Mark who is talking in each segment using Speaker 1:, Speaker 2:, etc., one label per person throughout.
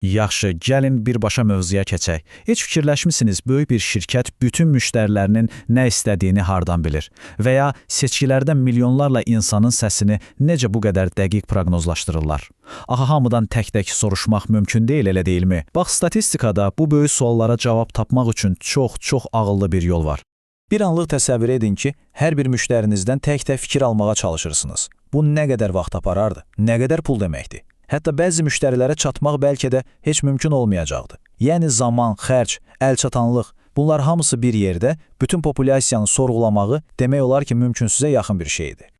Speaker 1: Yaxşı, gəlin birbaşa mövzuya keçək. Heç fikirləşmisiniz, böyük bir şirkət bütün müştərilərinin nə istədiyini hardan bilir? Və ya seçkilərdə milyonlarla insanın səsini necə bu qədər dəqiq proqnozlaşdırırlar? Axı hamıdan tək-tək soruşmaq mümkün deyil, elə deyilmi? Bax, statistikada bu böyük suallara cavab tapmaq üçün çox ağıllı bir yol var.
Speaker 2: Bir anlıq təsəvvür edin ki, hər bir müştərinizdən tək-tək fikir almağa çalışırsınız. Bu nə qədər vaxt aparardı, nə qədər pul deməkdir? Hətta bəzi müştərilərə çatmaq bəlkə də heç mümkün olmayacaqdı. Yəni zaman, xərc, əlçatanlıq, bunlar hamısı bir yerdə bütün populyasiyanı sorğulamağı demək olar ki, mümkünsüzə yaxın bir şeydir.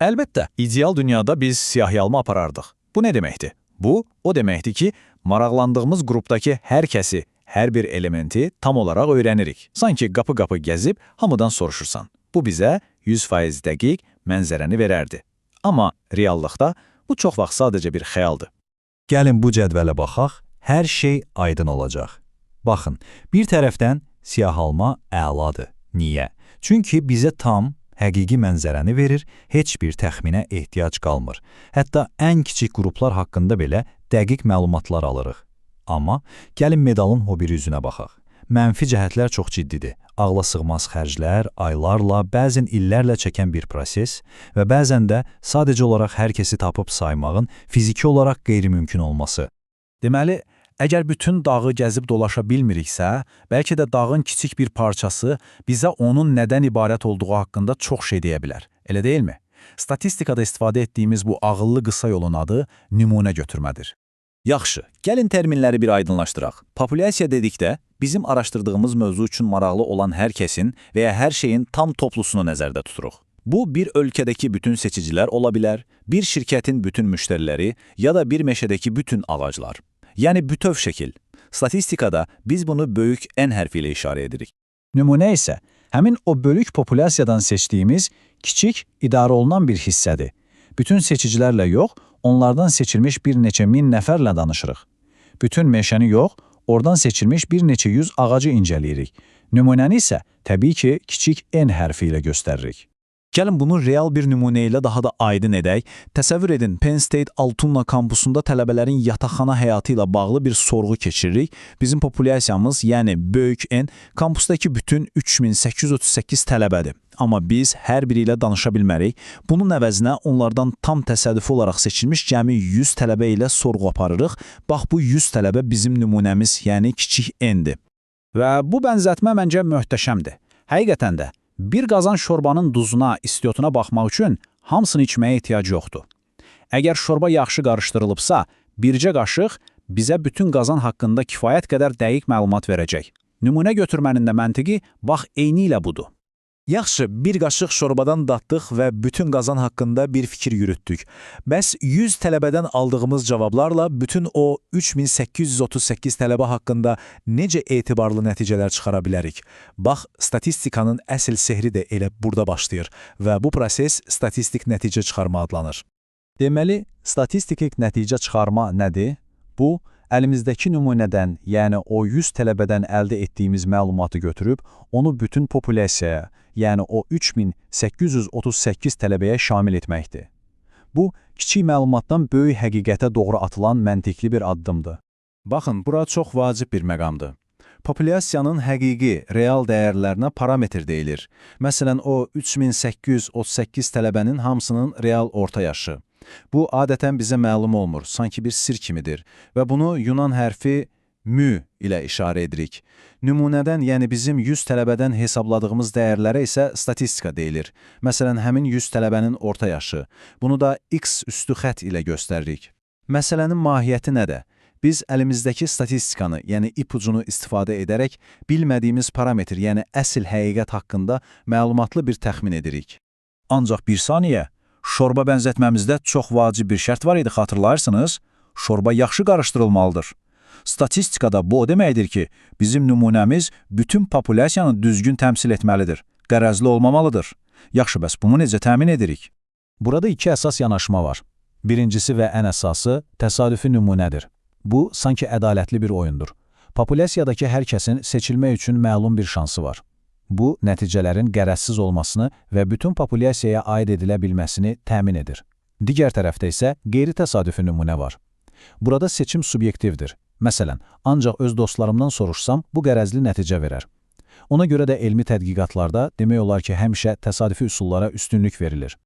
Speaker 3: Əlbəttə, ideal dünyada biz siyahıyalma aparardıq. Bu nə deməkdir? Bu, o deməkdir ki, maraqlandığımız qrupdakı hər kəsi, hər bir elementi tam olaraq öyrənirik. Sanki qapı-qapı gəzib hamıdan soruşursan. Bu bizə 100% dəqiq mənzərəni verərdi. Amma reallıqda bu çox vaxt sadəcə bir xəyaldır.
Speaker 2: Gəlin bu cədvələ baxaq, hər şey aydın olacaq. Baxın, bir tərəfdən siyahılma əladır. Niyə? Çünki bizə tam, həqiqi mənzərəni verir, heç bir təxminə ehtiyac qalmır. Hətta ən kiçik qruplar haqqında belə dəqiq məlumatlar alırıq. Amma gəlin medalın o biri üzünə baxaq. Mənfi cəhətlər çox ciddidir. Ağla sığmaz xərclər, aylarla, bəzən illərlə çəkən bir proses və bəzən də sadəcə olaraq hər kəsi tapıb saymağın fiziki olaraq qeyri-mümkün olması.
Speaker 1: Deməli, əgər bütün dağı gəzib dolaşa bilmiriksə, bəlkə də dağın kiçik bir parçası bizə onun nədən ibarət olduğu haqqında çox şey deyə bilər. Elə deyilmi? Statistikada istifadə etdiyimiz bu ağıllı qısa yolun adı nümunə götürmədir.
Speaker 3: Yaxşı, gəlin terminləri bir aydınlaşdıraq. Populyasiya dedikdə, bizim araşdırdığımız mövzu üçün maraqlı olan hər kəsin və ya hər şeyin tam toplusunu nəzərdə tuturuq. Bu, bir ölkədəki bütün seçicilər ola bilər, bir şirkətin bütün müştəriləri ya da bir meşədəki bütün ağaclar. Yəni bütöv şəkil. Statistikada biz bunu böyük N hərfi ilə işarə edirik.
Speaker 1: Nümunə isə həmin o bölük populyasiyadan seçdiyimiz kiçik, idarə olunan bir hissədir. Bütün seçicilərlə yox, onlardan seçilmiş bir neçə min nəfərlə danışırıq. Bütün meşəni yox, oradan seçilmiş bir neçə yüz ağacı incələyirik. Nümunəni isə təbii ki, kiçik N hərfi ilə göstəririk.
Speaker 3: Gəlin bunu real bir nümunə ilə daha da aydın edək. Təsəvvür edin, Penn State Altoona kampusunda tələbələrin yataqxana həyatı ilə bağlı bir sorğu keçiririk. Bizim populyasiyamız, yəni böyük N, kampusdakı bütün 3838 tələbədir. Amma biz hər biri ilə danışa bilmərik. Bunun əvəzinə onlardan tam təsadüfi olaraq seçilmiş cəmi 100 tələbə ilə sorğu aparırıq. Bax, bu 100 tələbə bizim nümunəmiz, yəni kiçik N-dir.
Speaker 1: Və bu bənzətmə məncə möhtəşəmdir. Həqiqətən də, bir qazan şorbanın duzuna, istiyotuna baxmaq üçün hamısını içməyə ehtiyac yoxdur. Əgər şorba yaxşı qarışdırılıbsa, bircə qaşıq bizə bütün qazan haqqında kifayət qədər dəqiq məlumat verəcək. Nümunə götürmənin də məntiqi bax eyni ilə budur.
Speaker 2: Yaxşı, bir qaşıq şorbadan datdıq və bütün qazan haqqında bir fikir yürütdük. Bəs 100 tələbədən aldığımız cavablarla bütün o 3838 tələbə haqqında necə etibarlı nəticələr çıxara bilərik? Bax, statistikanın əsl sehri də elə burada başlayır və bu proses statistik nəticə çıxarma adlanır. Deməli, statistik nəticə çıxarma nədir? Bu, əlimizdəki nümunədən, yəni o 100 tələbədən əldə etdiyimiz məlumatı götürüb, onu bütün populyasiyaya, yəni o 3838 tələbəyə şamil etməkdir. Bu, kiçik məlumatdan böyük həqiqətə doğru atılan məntiqli bir addımdır.
Speaker 3: Baxın, bura çox vacib bir məqamdır. Populyasiyanın həqiqi, real dəyərlərinə parametr deyilir. Məsələn, o 3838 tələbənin hamısının real orta yaşı. Bu, adətən bizə məlum olmur, sanki bir sir kimidir və bunu Yunan hərfi mü ilə işarə edirik. Nümunədən, yəni bizim 100 tələbədən hesabladığımız dəyərlərə isə statistika deyilir. Məsələn, həmin 100 tələbənin orta yaşı. Bunu da x üstü xət ilə göstəririk. Məsələnin mahiyyəti nədir? Biz əlimizdəki statistikanı, yəni ipucunu istifadə edərək bilmədiyimiz parametr, yəni əsl həqiqət haqqında məlumatlı bir təxmin edirik.
Speaker 1: Ancaq bir saniyə, şorba bənzətməmizdə çox vacib bir şərt var idi, xatırlarsınız. Şorba yaxşı qarışdırılmalıdır. Statistikada bu o deməkdir ki, bizim nümunəmiz bütün populyasiyanı düzgün təmsil etməlidir, qərəzli olmamalıdır. Yaxşı, bəs bunu necə təmin edirik? Burada iki əsas yanaşma var. Birincisi və ən əsası təsadüfi nümunədir. Bu, sanki ədalətli bir oyundur. Populyasiyadakı hər kəsin seçilmək üçün məlum bir şansı var. Bu, nəticələrin qərəzsiz olmasını və bütün populyasiyaya aid edilə bilməsini təmin edir. Digər tərəfdə isə qeyri-təsadüfi nümunə var. Burada seçim subyektivdir. Məsələn, ancaq öz dostlarımdan soruşsam, bu qərəzli nəticə verər. Ona görə də elmi tədqiqatlarda demək olar ki, həmişə təsadüfi üsullara üstünlük verilir.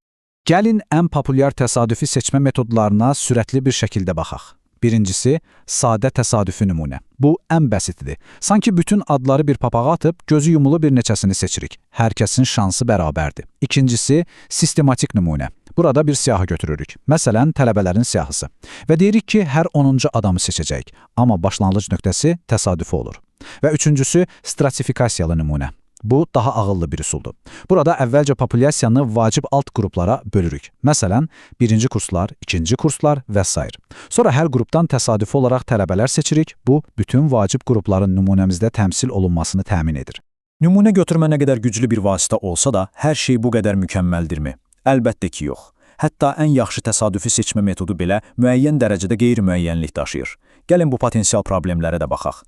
Speaker 1: Gəlin ən populyar təsadüfi seçmə metodlarına sürətli bir şəkildə baxaq. Birincisi, sadə təsadüfi nümunə. Bu ən bəsitidir. Sanki bütün adları bir papağa atıb, gözü yumulu bir neçəsini seçirik. Hər kəsin şansı bərabərdir. İkincisi, sistematik nümunə. Burada bir siyahı götürürük. Məsələn, tələbələrin siyahısı. Və deyirik ki, hər 10-cu adamı seçəcəyik. Amma başlanğıc nöqtəsi təsadüfi olur. Və üçüncüsü, stratifikasiyalı nümunə. Bu, daha ağıllı bir üsuldur. Burada əvvəlcə populyasiyanı vacib alt qruplara bölürük. Məsələn, birinci kurslar, ikinci kurslar və s. Sonra hər qrupdan təsadüfi olaraq tələbələr seçirik. Bu, bütün vacib qrupların nümunəmizdə təmsil olunmasını təmin edir.
Speaker 4: Nümunə götürmə nə qədər güclü bir vasitə olsa da, hər şey bu qədər mükəmməldirmi? Əlbəttə ki, yox. Hətta ən yaxşı təsadüfi seçmə metodu belə müəyyən dərəcədə qeyri-müəyyənlik daşıyır. Gəlin bu potensial problemlərə də baxaq.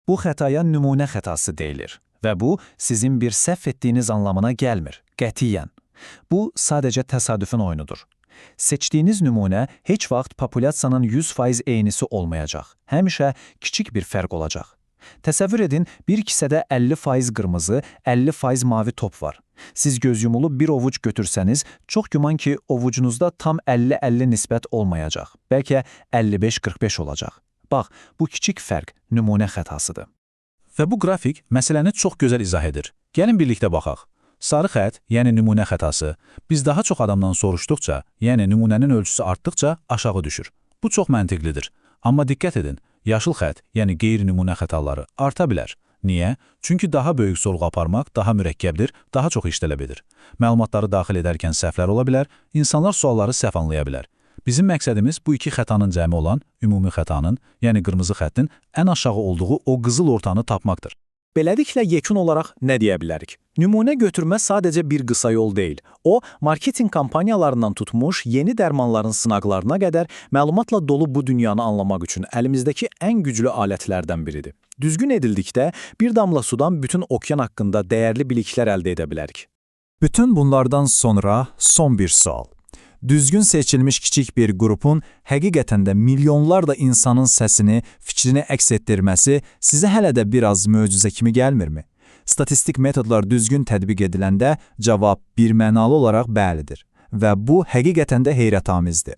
Speaker 1: Bu xətaya nümunə xətası deyilir və bu, sizin bir səhv etdiyiniz anlamına gəlmir, qətiyyən. Bu, sadəcə təsadüfün oyunudur. Seçdiyiniz nümunə heç vaxt populyasiyanın 100% eynisi olmayacaq. Həmişə kiçik bir fərq olacaq. Təsəvvür edin, bir kisədə 50% qırmızı, 50% mavi top var. Siz gözyumulu bir ovuc götürsəniz, çox güman ki, ovucunuzda tam 50-50 nisbət olmayacaq. Bəlkə 55-45 olacaq. Bax, bu kiçik fərq nümunə xətasıdır. Və bu qrafik məsələni çox gözəl izah edir. Gəlin birlikdə baxaq. Sarı xətt, yəni nümunə xətası, biz daha çox adamdan soruşduqca, yəni nümunənin ölçüsü artdıqca aşağı düşür. Bu çox məntiqlidir. Amma diqqət edin, yaşıl xətt, yəni qeyri-nümunə xətaları arta bilər. Niyə? Çünki daha böyük sorğu aparmaq daha mürəkkəbdir, daha çox iş tələb edir. Məlumatları daxil edərkən səhvlər ola bilər, insanlar sualları səhv anlaya bilər. Bizim məqsədimiz bu iki xətanın cəmi olan ümumi xətanın, yəni qırmızı xəttin ən aşağı olduğu o qızıl ortanı tapmaqdır.
Speaker 4: Beləliklə, yekun olaraq nə deyə bilərik? Nümunə götürmə sadəcə bir qısa yol deyil. O, marketinq kampaniyalarından tutmuş yeni dərmanların sınaqlarına qədər məlumatla dolu bu dünyanı anlamaq üçün əlimizdəki ən güclü alətlərdən biridir. Düzgün edildikdə bir damla sudan bütün okean haqqında dəyərli biliklər əldə edə bilərik.
Speaker 2: Bütün bunlardan sonra son bir sual. Düzgün seçilmiş kiçik bir qrupun həqiqətən də milyonlarla insanın səsini, fikrini əks etdirməsi sizə hələ də biraz möcüzə kimi gəlmirmi? Statistik metodlar düzgün tətbiq ediləndə cavab birmənalı olaraq bəlidir və bu həqiqətən də heyrətamizdir.